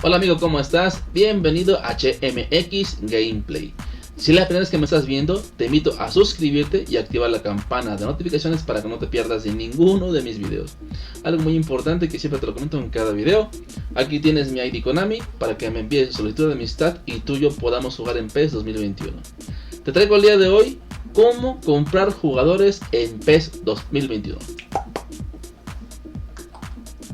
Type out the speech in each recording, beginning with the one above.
Hola amigo, ¿cómo estás? Bienvenido a HMX Gameplay. Si es la primera vez que me estás viendo, te invito a suscribirte y activar la campana de notificaciones para que no te pierdas de ninguno de mis videos. Algo muy importante que siempre te lo comento en cada video: aquí tienes mi ID Konami para que me envíes solicitud de amistad y tú y yo podamos jugar en PES 2021. Te traigo el día de hoy cómo comprar jugadores en PES 2021.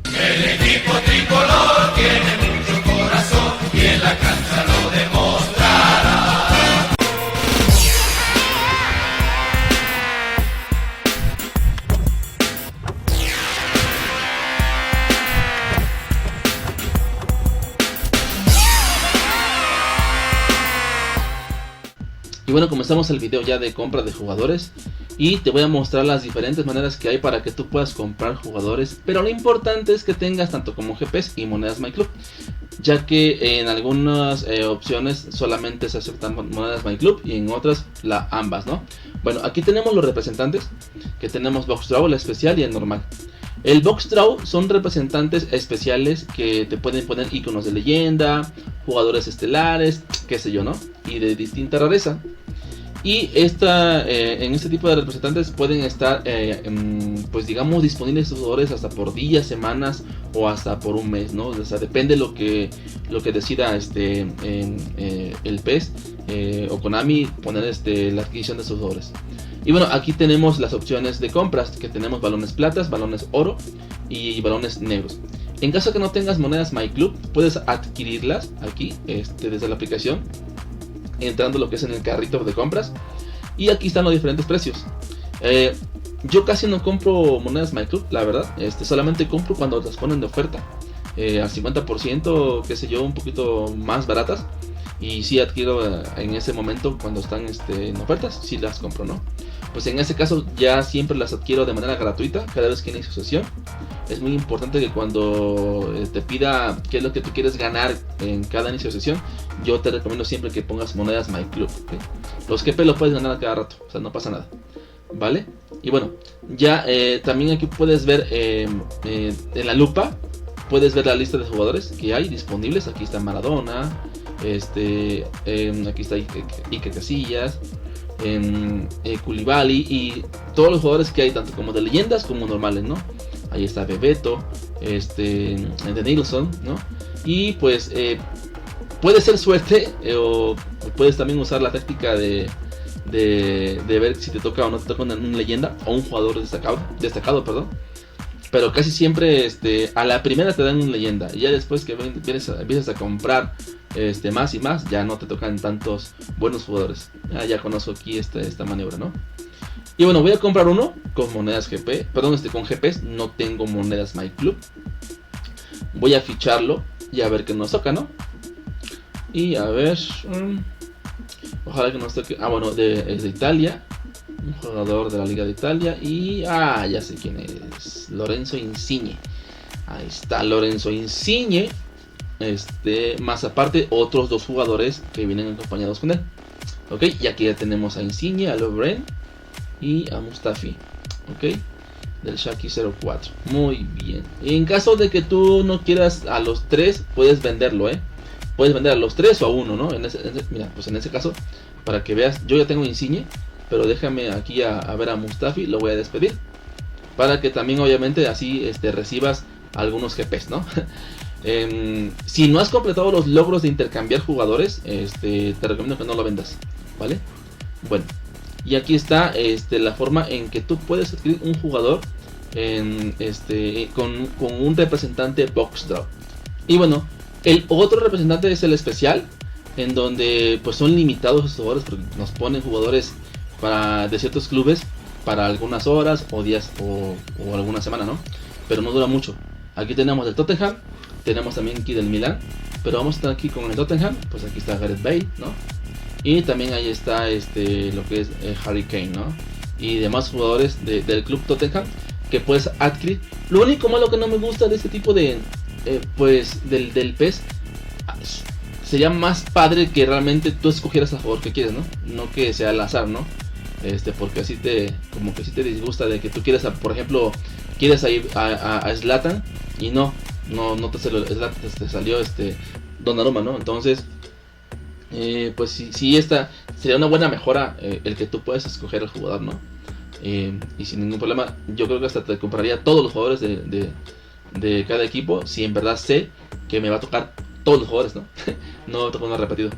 El equipo tricolor tiene mucho corazón y en la cancha lo demostrará. Y bueno, comenzamos el video ya de compra de jugadores y te voy a mostrar las diferentes maneras que hay para que tú puedas comprar jugadores, pero lo importante es que tengas tanto como GPs y monedas MyClub, ya que en algunas opciones solamente se aceptan monedas MyClub y en otras ambas, ¿no? Bueno, aquí tenemos los representantes, que tenemos Box Draw, el especial y el normal. El Box Draw son representantes especiales que te pueden poner iconos de leyenda, jugadores estelares, qué sé yo, ¿no? Y de distinta rareza. Y en este tipo de representantes pueden estar, pues digamos, disponibles estos jugadores hasta por días, semanas o hasta por un mes, ¿no? O sea, depende lo que decida el PES o Konami poner la adquisición de estos jugadores. Y bueno, aquí tenemos las opciones de compras, que tenemos balones platas, balones oro y balones negros. En caso que no tengas monedas MyClub, puedes adquirirlas aquí desde la aplicación, entrando lo que es en el carrito de compras, y aquí están los diferentes precios. Yo casi no compro monedas MyClub, la verdad. Solamente compro cuando las ponen de oferta, al 50%, qué sé yo, un poquito más baratas. Y si adquiero en ese momento cuando están en ofertas, si las compro, ¿no? Pues en ese caso ya siempre las adquiero de manera gratuita cada vez que inicio sesión. Es muy importante que cuando te pida qué es lo que tú quieres ganar en cada inicio de sesión, yo te recomiendo siempre que pongas monedas MyClub, ¿okay? Los GP los puedes ganar a cada rato, o sea, no pasa nada, ¿vale? Y bueno, ya también aquí puedes ver en la lupa, puedes ver la lista de jugadores que hay disponibles. Aquí está Maradona, aquí está Iker Casillas, Koulibaly y todos los jugadores que hay, tanto como de leyendas como normales, ¿no? Ahí está Bebeto, de Nilsson, ¿no? Y pues puede ser suerte, o puedes también usar la táctica de ver si te toca o no te toca una leyenda o un jugador destacado, perdón. Pero casi siempre a la primera te dan una leyenda, y ya después que empiezas a comprar más y más, ya no te tocan tantos buenos jugadores. Ya conozco aquí esta maniobra, ¿no? Y bueno, voy a comprar uno con monedas GP, perdón, con GPs. No tengo monedas MyClub. Voy a ficharlo y a ver qué nos toca, ¿no? Y a ver, ojalá que nos toque. Bueno, es de Italia, un jugador de la Liga de Italia. Y ya sé quién es: Lorenzo Insigne. Ahí está Lorenzo Insigne. Más aparte otros dos jugadores que vienen acompañados con él. Ok, y aquí ya tenemos a Insigne, a Lovren y a Mustafi. Ok, del Shaki 04. Muy bien. En caso de que tú no quieras a los tres, puedes venderlo, puedes vender a los tres o a uno, ¿no? Mira, pues en ese caso, para que veas, yo ya tengo Insigne, pero déjame aquí a ver a Mustafi. Lo voy a despedir para que también, obviamente, así recibas algunos GPs, ¿no? Si no has completado los logros de intercambiar jugadores, te recomiendo que no lo vendas, ¿vale? Bueno, y aquí está la forma en que tú puedes adquirir un jugador con un representante Box Draw. Y bueno, el otro representante es el especial, en donde pues son limitados los jugadores, porque nos ponen jugadores de ciertos clubes para algunas horas o días o alguna semana, ¿no? Pero no dura mucho. Aquí tenemos el Tottenham, tenemos también aquí del Milan, pero vamos a estar aquí con el Tottenham. Pues aquí está Gareth Bale, ¿no? Y también ahí está lo que es Harry Kane, ¿no? Y demás jugadores del club Tottenham que puedes adquirir. Lo único malo que no me gusta de este tipo de pues del PES, sería más padre que realmente tú escogieras al jugador que quieres, ¿no? No que sea al azar, ¿no? Porque así como que sí te disgusta de que tú quieres, por ejemplo, quieres ir a Zlatan y no, no te salió, te salió Donnarumma, ¿no? Entonces, pues sí, esta sería una buena mejora, el que tú puedes escoger al jugador, ¿no? Y sin ningún problema, yo creo que hasta te compraría todos los jugadores de cada equipo, si en verdad sé que me va a tocar todos los jugadores, ¿no? No va a tocar uno repetido.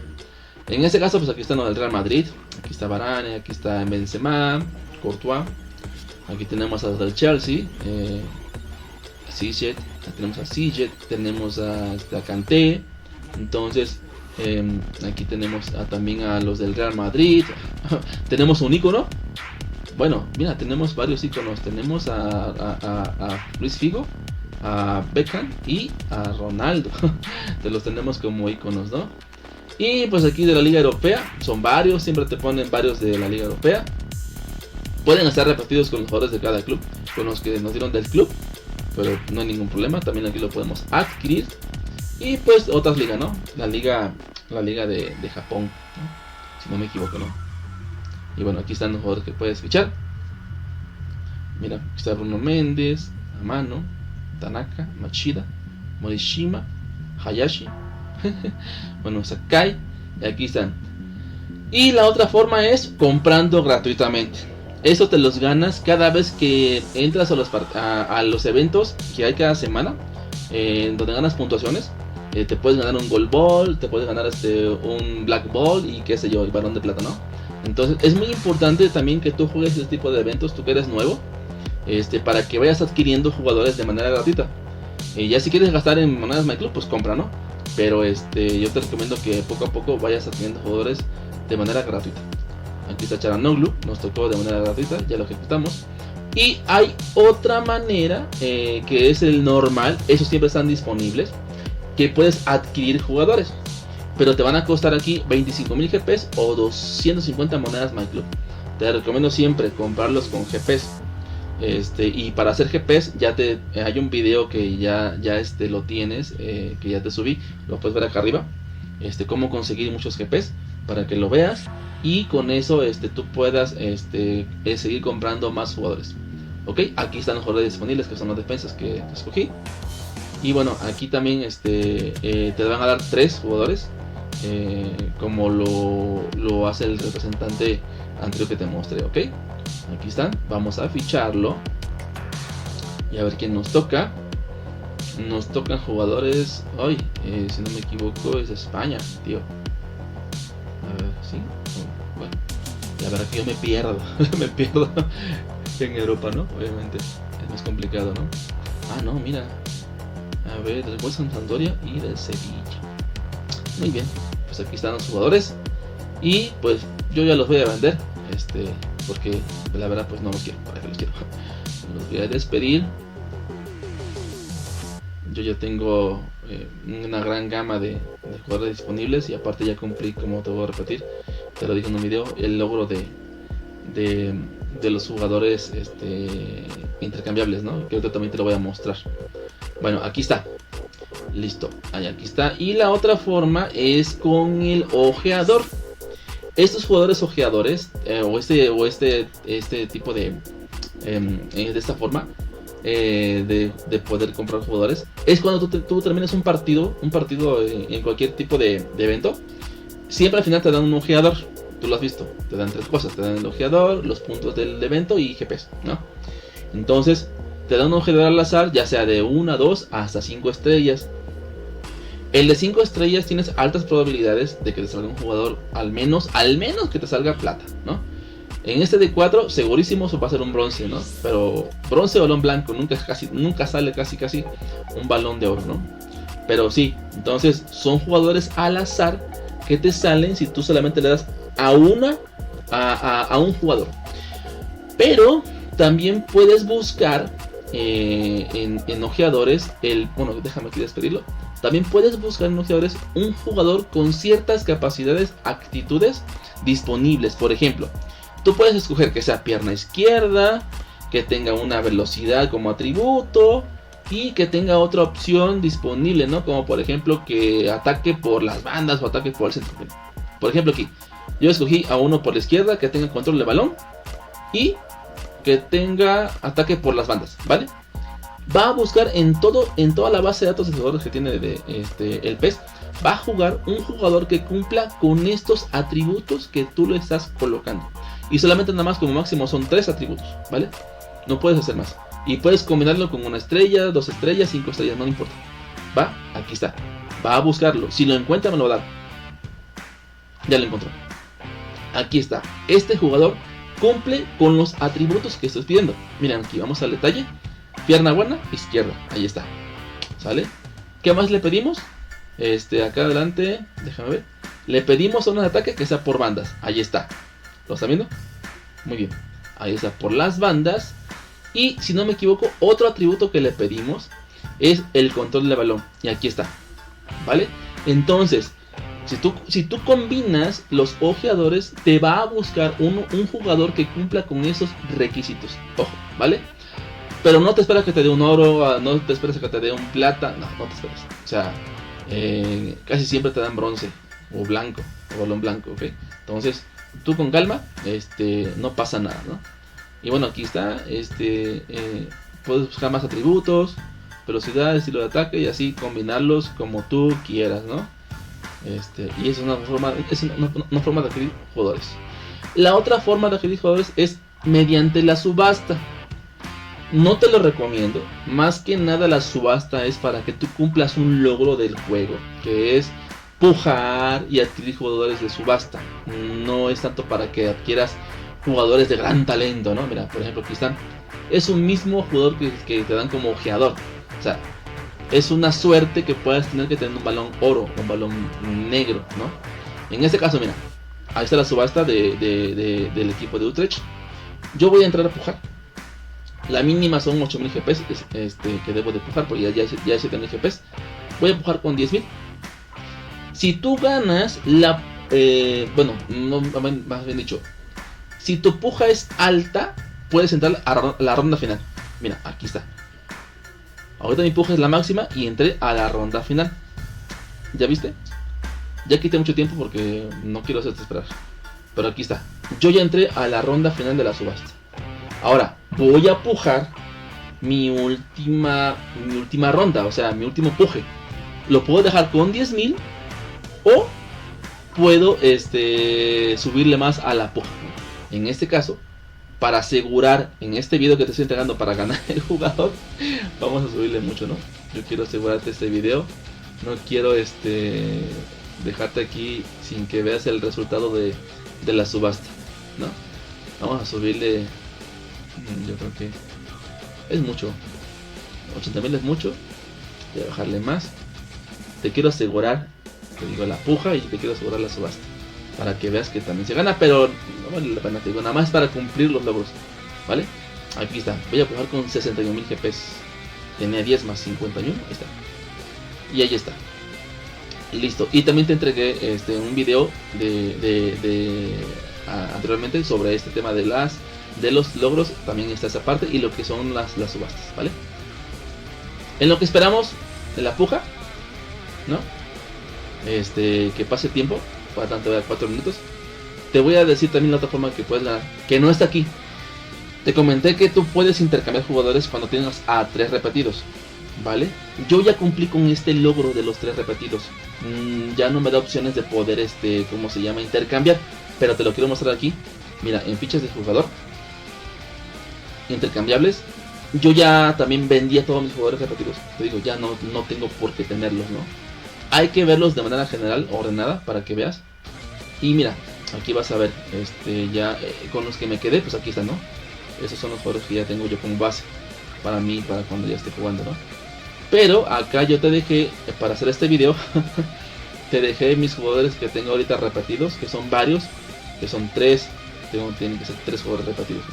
En este caso, pues aquí está el Real Madrid, aquí está Varane, aquí está Benzema, Courtois, aquí tenemos a los del Chelsea, Sijet, tenemos a Sijet, tenemos a Kanté, entonces aquí tenemos también a los del Real Madrid, tenemos un icono, bueno, mira, tenemos varios iconos, tenemos a Luis Figo, a Beckham y a Ronaldo, te los tenemos como iconos, ¿no? Y pues aquí de la Liga Europea, son varios, siempre te ponen varios de la Liga Europea. Pueden estar repetidos con los jugadores de cada club, con los que nos dieron del club, pero no hay ningún problema, también aquí lo podemos adquirir. Y pues otras ligas, ¿no? La liga de Japón, ¿no? Si no me equivoco, ¿no? Y bueno, aquí están los jugadores que puedes fichar. Mira, aquí está Bruno Méndez, Amano, Tanaka, Machida, Morishima, Hayashi, bueno, Sakai, y aquí están. Y la otra forma es comprando gratuitamente. Eso te los ganas cada vez que entras a los eventos que hay cada semana, donde ganas puntuaciones. Te puedes ganar un Gold Ball, te puedes ganar un Black Ball y qué sé yo, el balón de plata, ¿no? Entonces es muy importante también que tú juegues este tipo de eventos, tú que eres nuevo, para que vayas adquiriendo jugadores de manera gratuita. Ya si quieres gastar en monedas MyClub, pues compra, ¿no? Pero yo te recomiendo que poco a poco vayas adquiriendo jugadores de manera gratuita. Aquí está Çalhanoğlu, nos tocó de manera gratuita, ya lo ejecutamos. Y hay otra manera, que es el normal, esos siempre están disponibles, que puedes adquirir jugadores, pero te van a costar aquí 25.000 GPs o 250 monedas MyClub. Te recomiendo siempre comprarlos con GPs. Y para hacer GPs hay un video que ya lo tienes, que ya te subí, lo puedes ver acá arriba, cómo conseguir muchos GPs para que lo veas y con eso tú puedas seguir comprando más jugadores. Ok, aquí están los jugadores disponibles, que son las defensas que escogí. Y bueno, aquí también te van a dar 3 jugadores, como lo hace el representante anterior que te mostré. Ok, aquí están, vamos a ficharlo y a ver quién nos toca. Nos tocan jugadores hoy, si no me equivoco es España, tío. A ver, sí, bueno, y a ver, aquí yo me pierdo me pierdo en Europa, ¿no? Obviamente es más complicado, ¿no? Ah, no, mira, a ver, del West Ham, Sampdoria y del Sevilla. Muy bien, pues aquí están los jugadores y pues yo ya los voy a vender, porque la verdad pues no los quiero, para que los quiero. Los voy a despedir. Yo ya tengo una gran gama de jugadores disponibles y aparte ya cumplí, como te voy a repetir, te lo dije en un video, el logro de los jugadores intercambiables, ¿no? Que ahorita también te lo voy a mostrar. Bueno, aquí está. Listo, ahí aquí está. Y la otra forma es con el ojeador. Estos jugadores ojeadores, o este tipo de esta forma de poder comprar jugadores, es cuando tú terminas un partido en cualquier tipo de evento. Siempre al final te dan un ojeador. Tú lo has visto, te dan 3 cosas, te dan el ojeador, los puntos del evento y GPs, ¿no? Entonces te dan un ojeador al azar, ya sea de 1, 2 hasta 5 estrellas. El de 5 estrellas tienes altas probabilidades de que te salga un jugador, al menos que te salga plata, ¿no? En este de 4 segurísimo va a ser un bronce, ¿no? Pero bronce o balón blanco, nunca sale casi un balón de oro, ¿no? Pero sí, entonces son jugadores al azar que te salen si tú solamente le das a un jugador. Pero también puedes buscar en ojeadores bueno, déjame aquí despedirlo. También puedes buscar en ojeadores un jugador con ciertas capacidades, actitudes disponibles. Por ejemplo, tú puedes escoger que sea pierna izquierda, que tenga una velocidad como atributo y que tenga otra opción disponible, ¿no? Como por ejemplo que ataque por las bandas o ataque por el centro. Por ejemplo aquí, yo escogí a uno por la izquierda que tenga control de balón y que tenga ataque por las bandas, ¿vale? va a buscar en toda la base de datos de jugadores que tiene el PES, va a jugar un jugador que cumpla con estos atributos que tú le estás colocando. Y solamente nada más como máximo son 3 atributos, ¿vale? No puedes hacer más. Y puedes combinarlo con 1 estrella, 2 estrellas, 5 estrellas, no importa. Va, aquí está. Va a buscarlo. Si lo encuentra me lo va a dar. Ya lo encontró. Aquí está. Este jugador cumple con los atributos que estoy pidiendo. Miren aquí, vamos al detalle. Pierna buena, izquierda. Ahí está. ¿Sale? ¿Qué más le pedimos? Acá adelante, déjame ver. Le pedimos zona de ataque que sea por bandas. Ahí está. ¿Lo están viendo? Muy bien. Ahí está, por las bandas. Y si no me equivoco, otro atributo que le pedimos es el control del balón. Y aquí está. ¿Vale? Entonces, si tú combinas los ojeadores, te va a buscar un jugador que cumpla con esos requisitos. Ojo, ¿vale? Pero no te esperas que te dé un oro, no te esperas que te dé un plata. No te esperas. O sea, casi siempre te dan bronce o blanco, o balón blanco, ¿ok? Entonces, tú con calma, no pasa nada, ¿no? Y bueno, aquí está, puedes buscar más atributos, velocidad, estilo de ataque y así combinarlos como tú quieras, ¿no? Y es una forma de adquirir jugadores. La otra forma de adquirir jugadores es mediante la subasta. No te lo recomiendo. Más que nada la subasta es para que tú cumplas un logro del juego, que es pujar y adquirir jugadores de subasta. No es tanto para que adquieras jugadores de gran talento, ¿no? Mira, por ejemplo, aquí están. Es un mismo jugador que te dan como ojeador. O sea, es una suerte que puedas tener que tener un balón oro, un balón negro, ¿no? En este caso, mira, ahí está la subasta del equipo de Utrecht. Yo voy a entrar a pujar. La mínima son 8000 GPs que debo de pujar, porque ya es 7000 GPs. Voy a pujar con 10000. Si tú ganas más bien dicho, si tu puja es alta, puedes entrar a la ronda final. Mira, aquí está. Ahorita mi puja es la máxima y entré a la ronda final. ¿Ya viste? Ya quité mucho tiempo porque no quiero hacerte esperar. Pero aquí está. Yo ya entré a la ronda final de la subasta. Ahora, voy a pujar mi última ronda, o sea, mi último puje. Lo puedo dejar con 10000 o puedo subirle más a la puja. En este caso, para asegurar en este video que te estoy entregando para ganar el jugador, vamos a subirle mucho, ¿no? Yo quiero asegurarte este video. No quiero dejarte aquí sin que veas el resultado de la subasta, ¿no? Vamos a subirle. Yo creo que es mucho. 80.000 es mucho. Voy a bajarle más. Te quiero asegurar, te digo, la puja, y te quiero asegurar la subasta, para que veas que también se gana, pero no vale la pena, te digo, nada más para cumplir los logros, ¿vale? Aquí está, voy a pujar con 61.000 GPs. Tenía 10 más 51, ahí está. Y ahí está. Listo. Y también te entregué un video anteriormente sobre este tema de los logros. También está esa parte y lo que son las subastas, ¿vale? En lo que esperamos de la puja, ¿no? Que pase el tiempo, para tanto de 4 minutos. Te voy a decir también la otra forma que puedes ganar, que no está aquí. Te comenté que tú puedes intercambiar jugadores cuando tienes a 3 repetidos, ¿vale? Yo ya cumplí con este logro de los 3 repetidos. Ya no me da opciones de poder, ¿cómo se llama? Intercambiar. Pero te lo quiero mostrar aquí. Mira, en fichas de jugador intercambiables, yo ya también vendí a todos mis jugadores repetidos. Te digo, ya no tengo por qué tenerlos, ¿no? Hay que verlos de manera general, ordenada, para que veas. Y mira, aquí vas a ver, ya con los que me quedé, pues aquí están, ¿no? Esos son los jugadores que ya tengo yo como base para mí, para cuando ya esté jugando, ¿no? Pero acá yo te dejé, para hacer este video, te dejé mis jugadores que tengo ahorita repetidos, que son varios, que son 3. Tienen que ser 3 jugadores repetidos.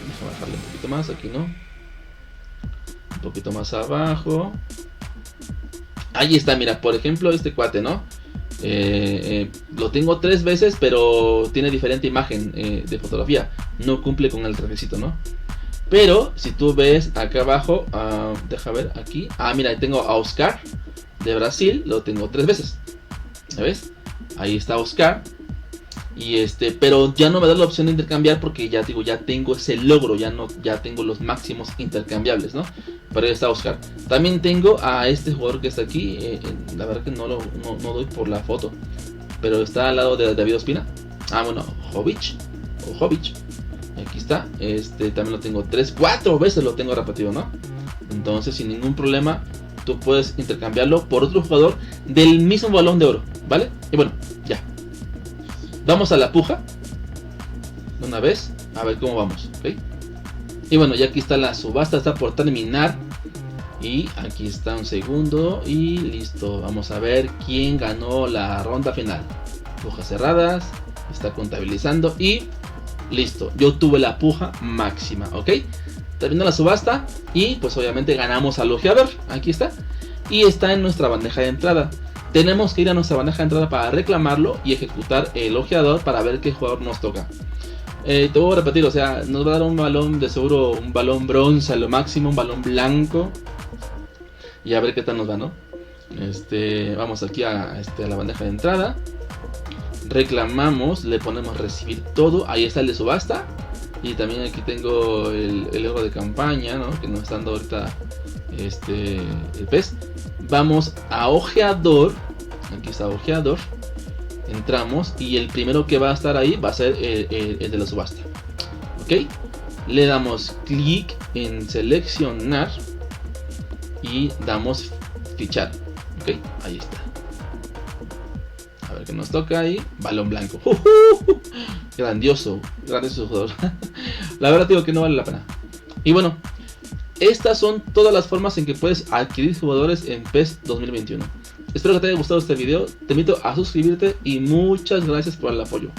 Déjame bajarle un poquito más, aquí no. Un poquito más abajo. Ahí está, mira, por ejemplo este cuate, ¿no? Lo tengo 3 veces, pero tiene diferente imagen de fotografía. No cumple con el requisito, ¿no? Pero si tú ves acá abajo, deja ver aquí. Mira, tengo a Oscar de Brasil, lo tengo 3 veces. ¿Ves? Ahí está Oscar. Pero ya no me da la opción de intercambiar porque ya digo, ya tengo ese logro, ya tengo los máximos intercambiables, ¿no? Pero ahí está Oscar. También tengo a este jugador que está aquí, la verdad que no doy por la foto, pero está al lado de David Ospina. Bueno, Jovic. Aquí está. También lo tengo 4 veces lo tengo repetido, ¿no? Entonces, sin ningún problema, tú puedes intercambiarlo por otro jugador del mismo balón de oro, ¿vale? Y bueno, ya. Vamos a la puja de una vez, a ver cómo vamos, ¿ok? Y bueno, ya aquí está la subasta, está por terminar. Y aquí está un segundo y listo. Vamos a ver quién ganó la ronda final. Pujas cerradas, está contabilizando y listo. Yo tuve la puja máxima, ¿ok? Terminó la subasta y pues obviamente ganamos al ojeador. Aquí está. Y está en nuestra bandeja de entrada. Tenemos que ir a nuestra bandeja de entrada para reclamarlo y ejecutar el ojeador para ver qué jugador nos toca. Te voy a repetir, o sea, nos va a dar un balón de seguro, un balón bronce a lo máximo, un balón blanco. Y a ver qué tal nos va, ¿no? Vamos aquí a la bandeja de entrada. Reclamamos, le ponemos recibir todo. Ahí está el de subasta. Y también aquí tengo el logo de campaña, ¿no? Que nos está dando ahorita el pez. Vamos a ojeador. Aquí está ojeador. Entramos y el primero que va a estar ahí va a ser el de la subasta. ¿Ok? Le damos clic en seleccionar y damos fichar. Ok, ahí está. A ver qué nos toca ahí. Balón blanco. Grandioso jugador. La verdad digo que no vale la pena. Y bueno, estas son todas las formas en que puedes adquirir jugadores en PES 2021. Espero que te haya gustado este video. Te invito a suscribirte y muchas gracias por el apoyo.